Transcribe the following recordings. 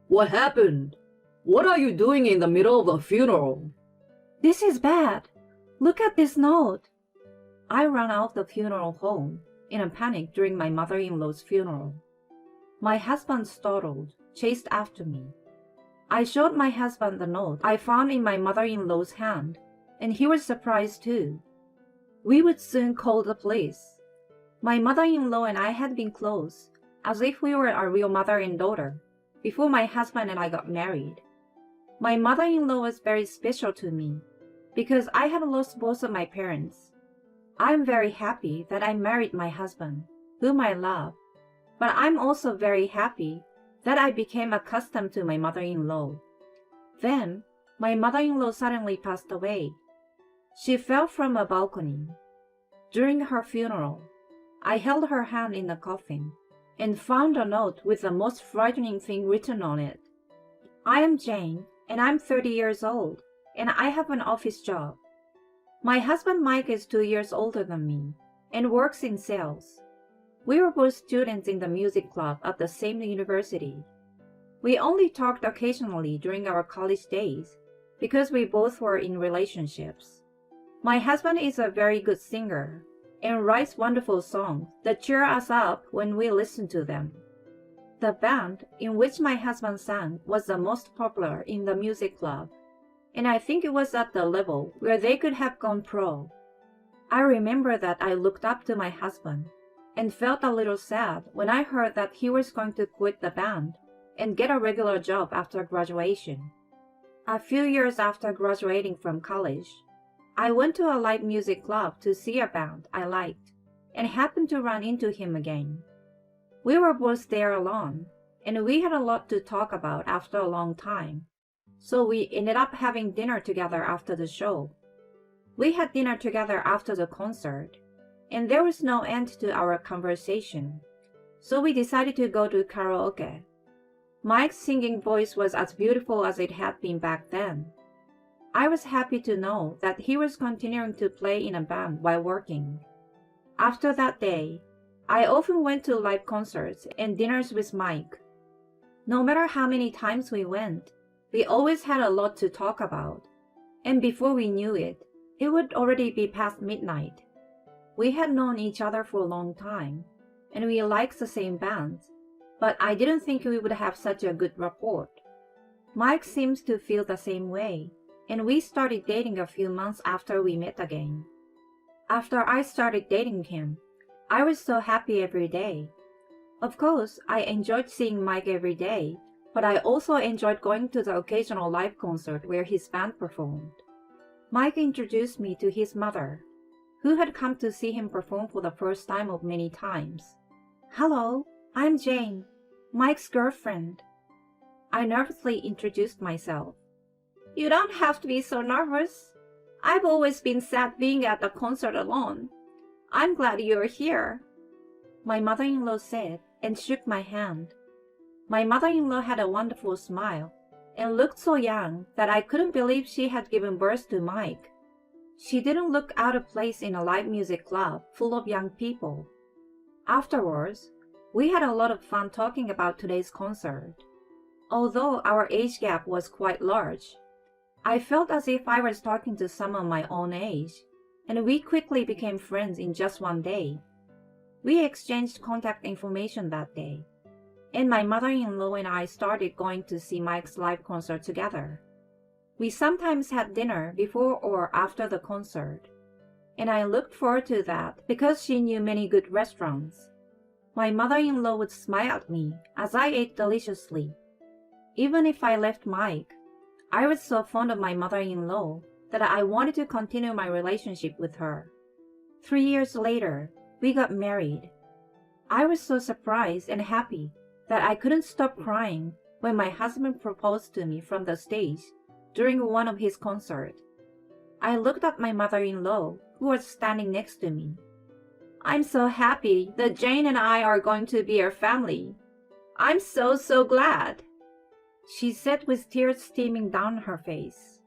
What happened? What are you doing in the middle of a funeral? This is bad. Look at this note. I ran out of the funeral home in a panic during my mother-in-law's funeral. My husband, startled, chased after me. I showed my husband the note I found in my mother-in-law's hand, and he was surprised too. We would soon call the police. My mother-in-law and I had been close, as if we were a real mother and daughter, before my husband and I got married. My mother-in-law was very special to me, because I had lost both of my parents. I'm very happy that I married my husband, whom I love, but I'm also very happy that I became accustomed to my mother-in-law. Then, my mother-in-law suddenly passed away. She fell from a balcony. During her funeral, I held her hand in the coffin and found a note with the most frightening thing written on it. I am Jane, and I'm 30 years old, and I have an office job. My husband Mike is 2 years older than me and works in sales. We were both students in the music club at the same university. We only talked occasionally during our college days because we both were in relationships. My husband is a very good singer and writes wonderful songs that cheer us up when we listen to them. The band in which my husband sang was the most popular in the music club, and I think it was at the level where they could have gone pro. I remember that I looked up to my husband and felt a little sad when I heard that he was going to quit the band and get a regular job after graduation. A few years after graduating from college, I went to a live music club to see a band I liked and happened to run into him again. We were both there alone, and we had a lot to talk about after a long time, so we ended up having dinner together after the show. We had dinner together after the concert, and there was no end to our conversation, so we decided to go to karaoke. Mike's singing voice was as beautiful as it had been back then. I was happy to know that he was continuing to play in a band while working. After that day, I often went to live concerts and dinners with Mike. No matter how many times we went, we always had a lot to talk about, and before we knew it, it would already be past midnight. We had known each other for a long time, and we liked the same bands, but I didn't think we would have such a good rapport. Mike seems to feel the same way, and we started dating a few months after we met again. After I started dating him, I was so happy every day. Of course, I enjoyed seeing Mike every day, but I also enjoyed going to the occasional live concert where his band performed. Mike introduced me to his mother, who had come to see him perform for the first time of many times. "Hello, I'm Jane, Mike's girlfriend." I nervously introduced myself. "You don't have to be so nervous. I've always been sad being at a concert alone. I'm glad you're here," my mother-in-law said and shook my hand. My mother-in-law had a wonderful smile and looked so young that I couldn't believe she had given birth to Mike. She didn't look out of place in a live music club full of young people. Afterwards, we had a lot of fun talking about today's concert. Although our age gap was quite large, I felt as if I was talking to someone my own age, and we quickly became friends in just one day. We exchanged contact information that day, and my mother-in-law and I started going to see Mike's live concert together. We sometimes had dinner before or after the concert, and I looked forward to that because she knew many good restaurants. My mother-in-law would smile at me as I ate deliciously. Even if I left Mike, I was so fond of my mother-in-law that I wanted to continue my relationship with her. 3 years later, we got married. I was so surprised and happy that I couldn't stop crying when my husband proposed to me from the stage during one of his concerts. I looked at my mother-in-law, who was standing next to me. "I'm so happy that Jane and I are going to be a family. I'm so glad," she said with tears streaming down her face.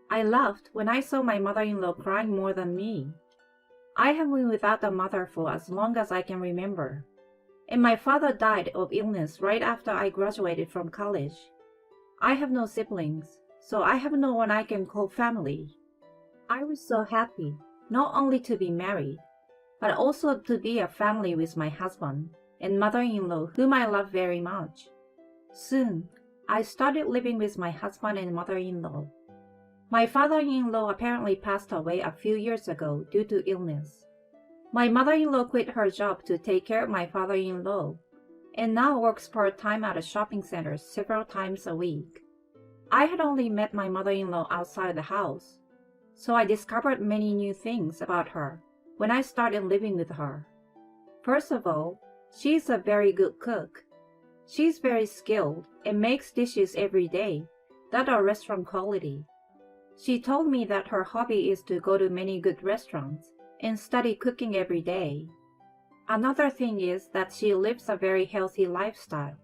I laughed when I saw my mother-in-law crying more than me. I have been without a mother for as long as I can remember, and my father died of illness right after I graduated from college. I have no siblings, so I have no one I can call family. I was so happy, not only to be married, but also to be a family with my husband and mother-in-law whom I love very much. Soon, I started living with my husband and mother-in-law. My father-in-law apparently passed away a few years ago due to illness. My mother-in-law quit her job to take care of my father-in-law and now works part-time at a shopping center several times a week. I had only met my mother-in-law outside the house, so I discovered many new things about her when I started living with her. First of all, she is a very good cook. She is very skilled and makes dishes every day that are restaurant quality. She told me that her hobby is to go to many good restaurants and study cooking every day. Another thing is that she lives a very healthy lifestyle.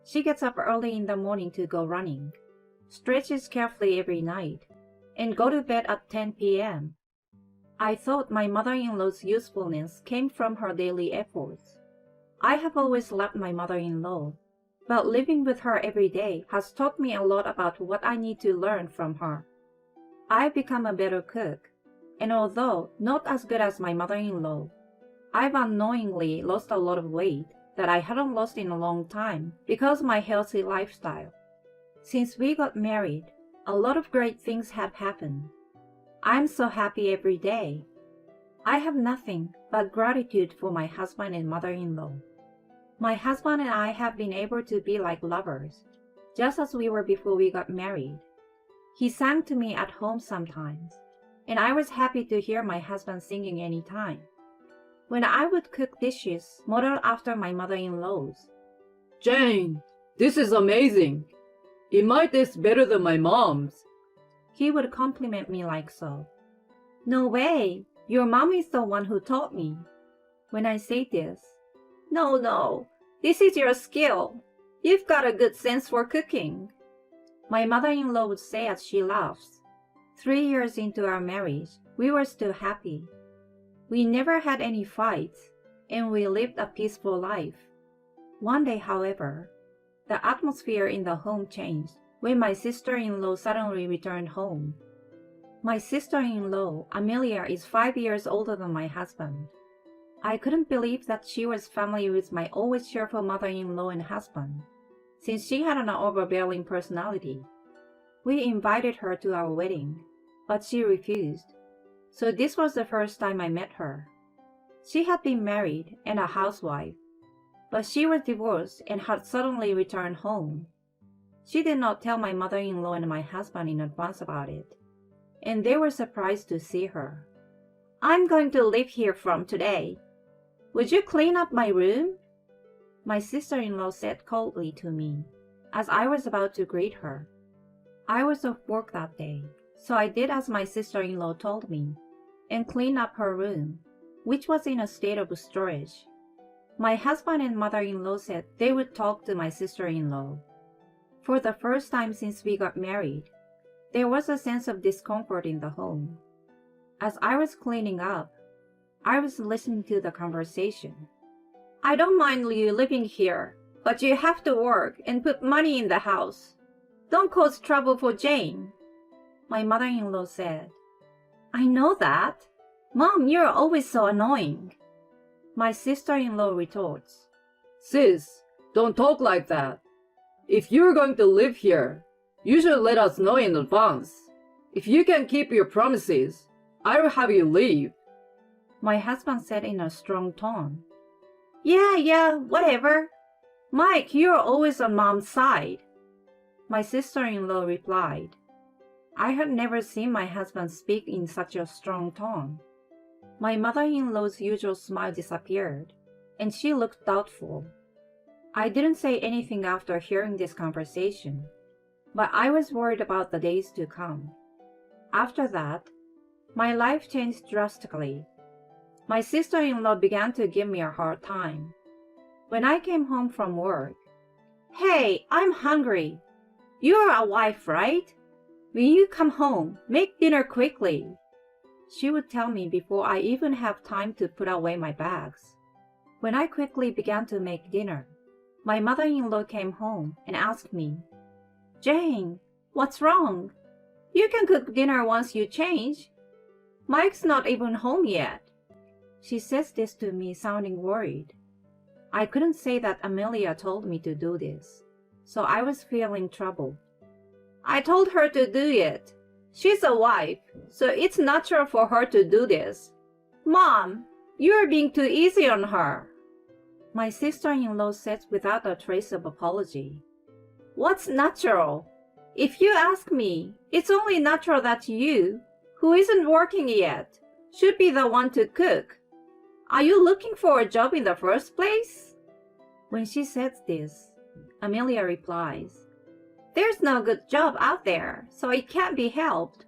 She gets up early in the morning to go running, stretches carefully every night, and go to bed at 10 p.m. I thought my mother-in-law's usefulness came from her daily efforts. I have always loved my mother-in-law, but living with her every day has taught me a lot about what I need to learn from her. I've become a better cook, and although not as good as my mother-in-law, I've unknowingly lost a lot of weight that I hadn't lost in a long time because of my healthy lifestyle. Since we got married, a lot of great things have happened. I'm so happy every day. I have nothing but gratitude for my husband and mother-in-law. My husband and I have been able to be like lovers, just as we were before we got married. He sang to me at home sometimes, and I was happy to hear my husband singing anytime. When I would cook dishes modeled after my mother-in-law's, Jane, this is amazing. It might taste better than my mom's. he would compliment me like so. No way, your mom is the one who taught me. When I say this, no, this is your skill. You've got a good sense for cooking, my mother-in-law would say as she laughs. 3 years into our marriage, we were still happy. We never had any fights, and we lived a peaceful life. One day, however, the atmosphere in the home changed when my sister-in-law suddenly returned home. My sister-in-law, Amelia, is 5 years older than my husband. I couldn't believe that she was family with my always cheerful mother-in-law and husband, since she had an overbearing personality. We invited her to our wedding, but she refused. So this was the first time I met her. She had been married and a housewife, but she was divorced and had suddenly returned home. She did not tell my mother-in-law and my husband in advance about it, and they were surprised to see her. I'm going to live here from today. Would you clean up my room? My sister-in-law said coldly to me as I was about to greet her. I was off work that day, so I did as my sister-in-law told me and cleaned up her room, which was in a state of storage. My husband and mother-in-law said they would talk to my sister-in-law. For the first time since we got married, there was a sense of discomfort in the home. As I was cleaning up, I was listening to the conversation. I don't mind you living here, but you have to work and put money in the house. Don't cause trouble for Jane, my mother-in-law said. I know that. Mom, you're always so annoying, my sister-in-law retorts. Sis, don't talk like that. If you're going to live here, you should let us know in advance. If you can keep your promises, I will have you leave, my husband said in a strong tone. Yeah, whatever. Mike, you're always on Mom's side, my sister-in-law replied. I had never seen my husband speak in such a strong tone. My mother-in-law's usual smile disappeared, and she looked doubtful. I didn't say anything after hearing this conversation, but I was worried about the days to come. After that, my life changed drastically. My sister-in-law began to give me a hard time. When I came home from work, "Hey, I'm hungry. You're a wife, right? When you come home, make dinner quickly," she would tell me before I even have time to put away my bags. When I quickly began to make dinner, my mother-in-law came home and asked me, Jane, what's wrong? You can cook dinner once you change. Mike's not even home yet. She says this to me sounding worried. I couldn't say that Amelia told me to do this, so I was feeling troubled. I told her to do it. She's a wife, so it's natural for her to do this. Mom, you're being too easy on her. My sister-in-law said without a trace of apology. What's natural? If you ask me, it's only natural that you, who isn't working yet, should be the one to cook. Are you looking for a job in the first place? When she says this, Amelia replies, There's no good job out there, so it can't be helped.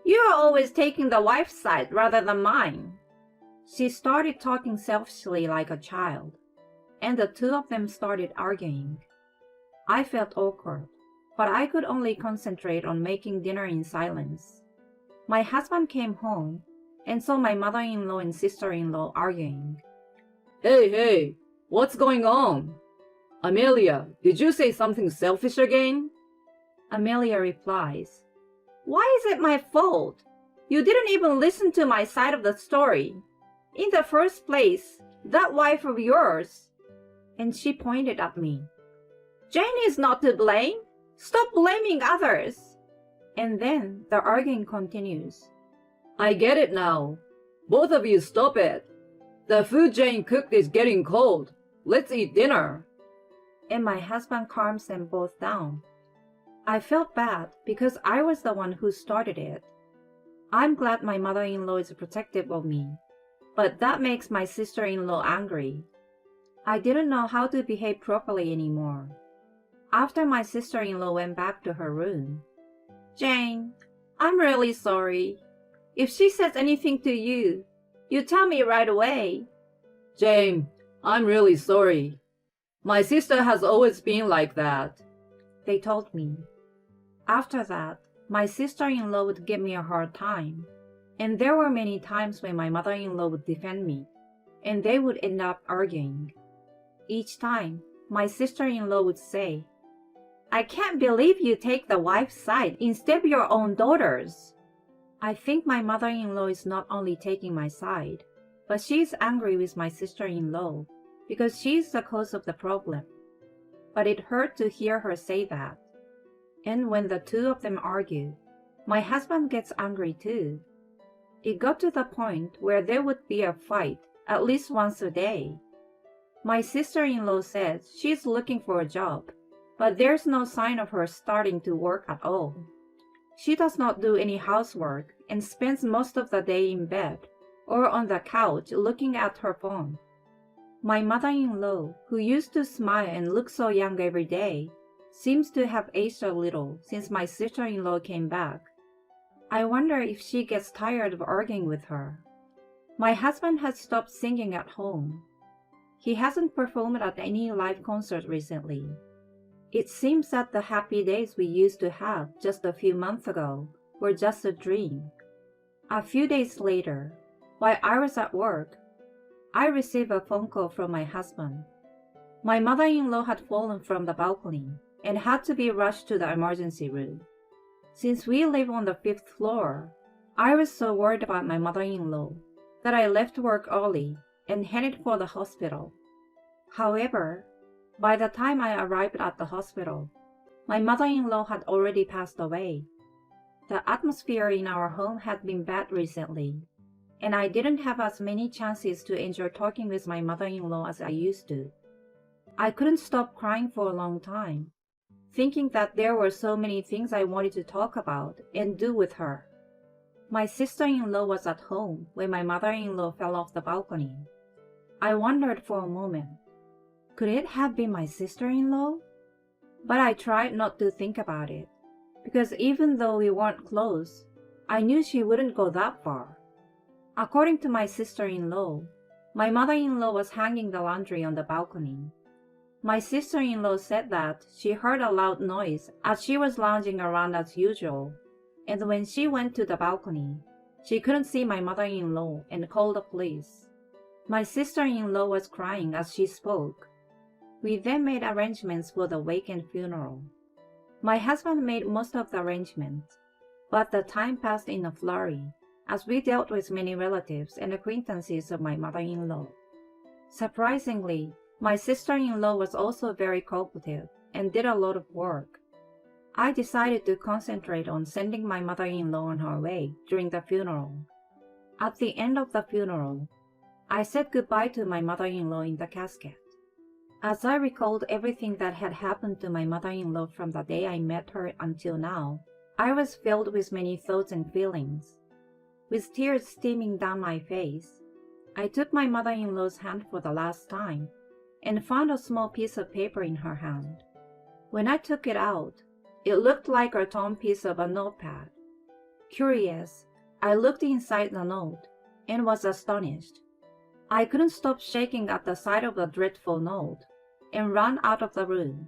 You are always taking the wife's side rather than mine. She started talking selfishly like a child, and the two of them started arguing. I felt awkward, but I could only concentrate on making dinner in silence. My husband came home and saw my mother-in-law and sister-in-law arguing. Hey, what's going on? Amelia, did you say something selfish again? Amelia replies, Why is it my fault? You didn't even listen to my side of the story. In the first place, that wife of yours. And she pointed at me. Jane is not to blame. Stop blaming others. And then the arguing continues. I get it now. Both of you stop it. The food Jane cooked is getting cold. Let's eat dinner. And my husband calms them both down. I felt bad because I was the one who started it. I'm glad my mother-in-law is protective of me, but that makes my sister-in-law angry. I didn't know how to behave properly anymore. After my sister-in-law went back to her room, Jane, I'm really sorry. If she says anything to you, you tell me right away. Jane, I'm really sorry. My sister has always been like that. They told me. After that, my sister-in-law would give me a hard time, and there were many times when my mother-in-law would defend me, and they would end up arguing. Each time, my sister-in-law would say, I can't believe you take the wife's side instead of your own daughter's. I think my mother-in-law is not only taking my side, but she is angry with my sister-in-law because she is the cause of the problem. But it hurt to hear her say that. And when the two of them argue, my husband gets angry too. It got to the point where there would be a fight at least once a day. My sister-in-law says she's looking for a job, but there's no sign of her starting to work at all. She does not do any housework and spends most of the day in bed or on the couch looking at her phone. My mother-in-law, who used to smile and look so young every day, seems to have aged a little since my sister-in-law came back. I wonder if she gets tired of arguing with her. My husband has stopped singing at home. He hasn't performed at any live concert recently. It seems that the happy days we used to have just a few months ago were just a dream. A few days later, while I was at work, I received a phone call from my husband. My mother-in-law had fallen from the balcony and had to be rushed to the emergency room. Since we live on the 5th floor, I was so worried about my mother-in-law that I left work early and headed for the hospital. However, by the time I arrived at the hospital, my mother-in-law had already passed away. The atmosphere in our home had been bad recently, and I didn't have as many chances to enjoy talking with my mother-in-law as I used to. I couldn't stop crying for a long time, thinking that there were so many things I wanted to talk about and do with her. My sister-in-law was at home when my mother-in-law fell off the balcony. I wondered for a moment, could it have been my sister-in-law? But I tried not to think about it, because even though we weren't close, I knew she wouldn't go that far. According to my sister-in-law, my mother-in-law was hanging the laundry on the balcony. My sister-in-law said that she heard a loud noise as she was lounging around as usual, and when she went to the balcony, she couldn't see my mother-in-law and called the police. My sister-in-law was crying as she spoke. We then made arrangements for the wake and funeral. My husband made most of the arrangements, but the time passed in a flurry as we dealt with many relatives and acquaintances of my mother-in-law. Surprisingly, my sister-in-law was also very cooperative and did a lot of work. I decided to concentrate on sending my mother-in-law on her way during the funeral. At the end of the funeral, I said goodbye to my mother-in-law in the casket. As I recalled everything that had happened to my mother-in-law from the day I met her until now, I was filled with many thoughts and feelings. With tears streaming down my face, I took my mother-in-law's hand for the last time and found a small piece of paper in her hand. When I took it out, it looked like a torn piece of a notepad. Curious, I looked inside the note and was astonished. I couldn't stop shaking at the sight of the dreadful note and ran out of the room.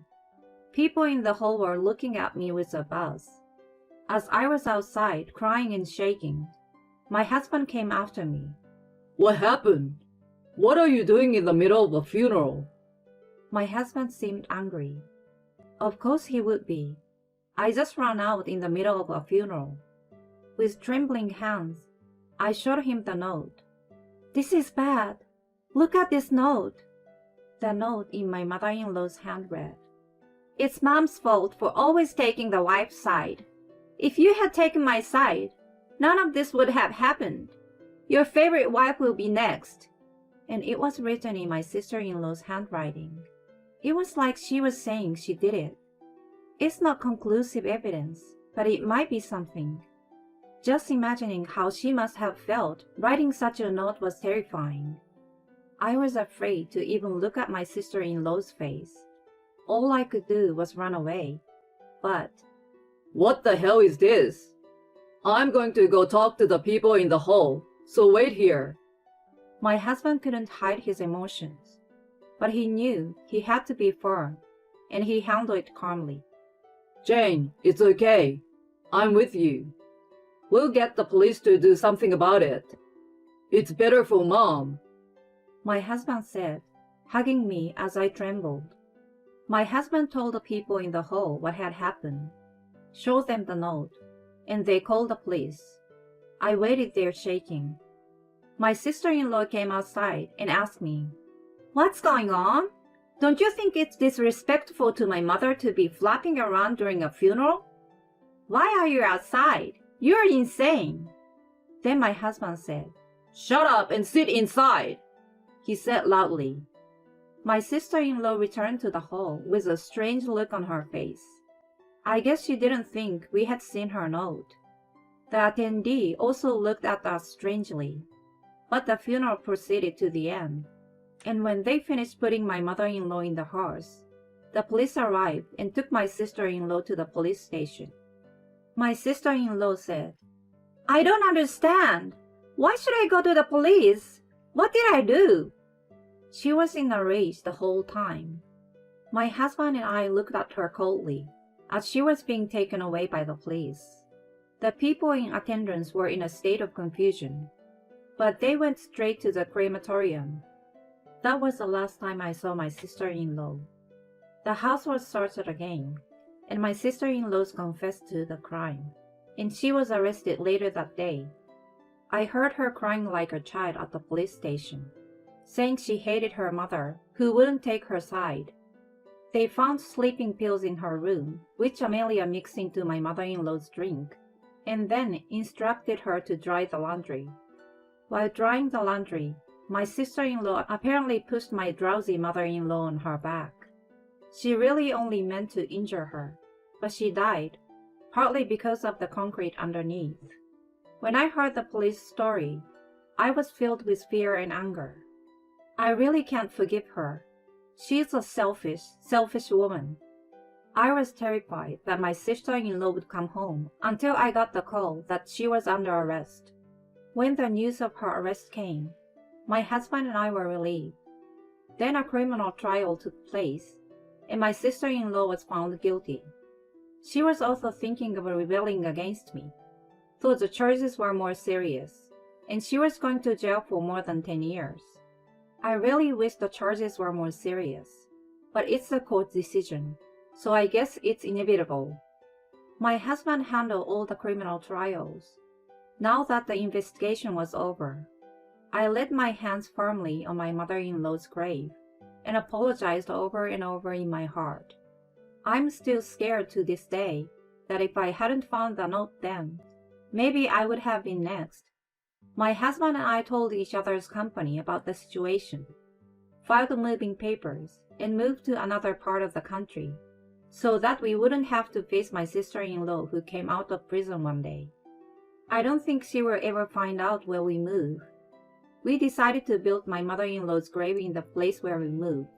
People in the hall were looking at me with a buzz. As I was outside, crying and shaking, my husband came after me. What happened? What are you doing in the middle of a funeral? My husband seemed angry. Of course he would be. I just ran out in the middle of a funeral. With trembling hands, I showed him the note. This is bad. Look at this note. The note in my mother-in-law's hand read, It's Mom's fault for always taking the wife's side. If you had taken my side, none of this would have happened. Your favorite wife will be next. And it was written in my sister-in-law's handwriting. It was like she was saying she did it. It's not conclusive evidence, but it might be something. Just imagining how she must have felt writing such a note was terrifying. I was afraid to even look at my sister-in-law's face. All I could do was run away. But What the hell is this? I'm going to go talk to the people in the hall, so wait here. my husband couldn't hide his emotions, but he knew he had to be firm, and he handled it calmly. Jane, it's okay. I'm with you. We'll get the police to do something about it. It's better for Mom. My husband said, hugging me as I trembled. My husband told the people in the hall what had happened, showed them the note, and they called the police. I waited there shaking. My sister-in-law came outside and asked me, What's going on? Don't you think it's disrespectful to my mother to be flapping around during a funeral? Why are you outside? You're insane. Then my husband said, Shut up and sit inside. he said loudly. My sister-in-law returned to the hall with a strange look on her face. I guess she didn't think we had seen her note. The attendee also looked at us strangely, but the funeral proceeded to the end, and when they finished putting my mother-in-law in the hearse, the police arrived and took my sister-in-law to the police station. My sister-in-law said, I don't understand. Why should I go to the police? What did I do? She was in a rage the whole time. My husband and I looked at her coldly as she was being taken away by the police. The people in attendance were in a state of confusion, but they went straight to the crematorium. That was the last time I saw my sister-in-law. The house was searched again, and my sister-in-law confessed to the crime, and she was arrested later that day. I heard her crying like a child at the police station, saying she hated her mother, who wouldn't take her side. They found sleeping pills in her room, which Amelia mixed into my mother-in-law's drink, and then instructed her to dry the laundry. While drying the laundry, my sister-in-law apparently pushed my drowsy mother-in-law on her back. She really only meant to injure her, but she died, partly because of the concrete underneath. When I heard the police story, I was filled with fear and anger. I really can't forgive her. She's a selfish woman. I was terrified that my sister-in-law would come home until I got the call that she was under arrest. When the news of her arrest came, my husband and I were relieved. Then a criminal trial took place, and my sister-in-law was found guilty. She was also thinking of rebelling against me, though the charges were more serious, and she was going to jail for more than 10 years. I really wish the charges were more serious, but it's the court's decision, so I guess it's inevitable. My husband handled all the criminal trials. Now that the investigation was over, I laid my hands firmly on my mother-in-law's grave and apologized over and over in my heart. I'm still scared to this day that if I hadn't found the note then, maybe I would have been next. My husband and I told each other's company about the situation, filed moving papers, and moved to another part of the country, so that we wouldn't have to face my sister-in-law who came out of prison one day. I don't think she will ever find out where we move. We decided to build my mother-in-law's grave in the place where we moved.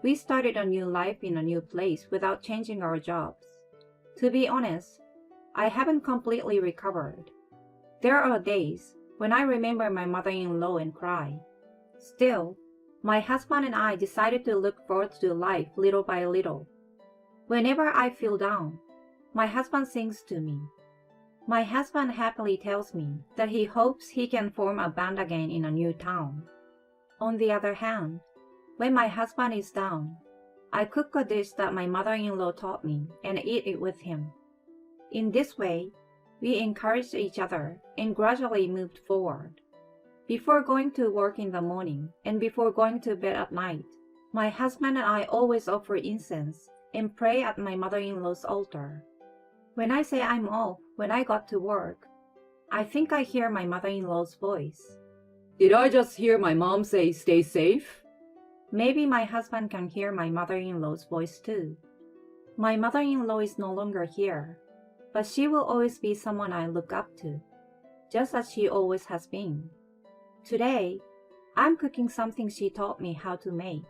We started a new life in a new place without changing our jobs. To be honest, I haven't completely recovered. There are days when I remember my mother-in-law and cry. Still, my husband and I decided to look forward to life little by little. Whenever I feel down, my husband sings to me. My husband happily tells me that he hopes he can form a band again in a new town. On the other hand, when my husband is down, I cook a dish that my mother-in-law taught me and eat it with him. In this way, we encouraged each other and gradually moved forward. Before going to work in the morning and before going to bed at night, my husband and I always offer incense and pray at my mother-in-law's altar. When I say I'm off when I got to work, I think I hear my mother-in-law's voice. Did I just hear my mom say stay safe? Maybe my husband can hear my mother-in-law's voice too. My mother-in-law is no longer here, but she will always be someone I look up to, just as she always has been. Today, I'm cooking something she taught me how to make.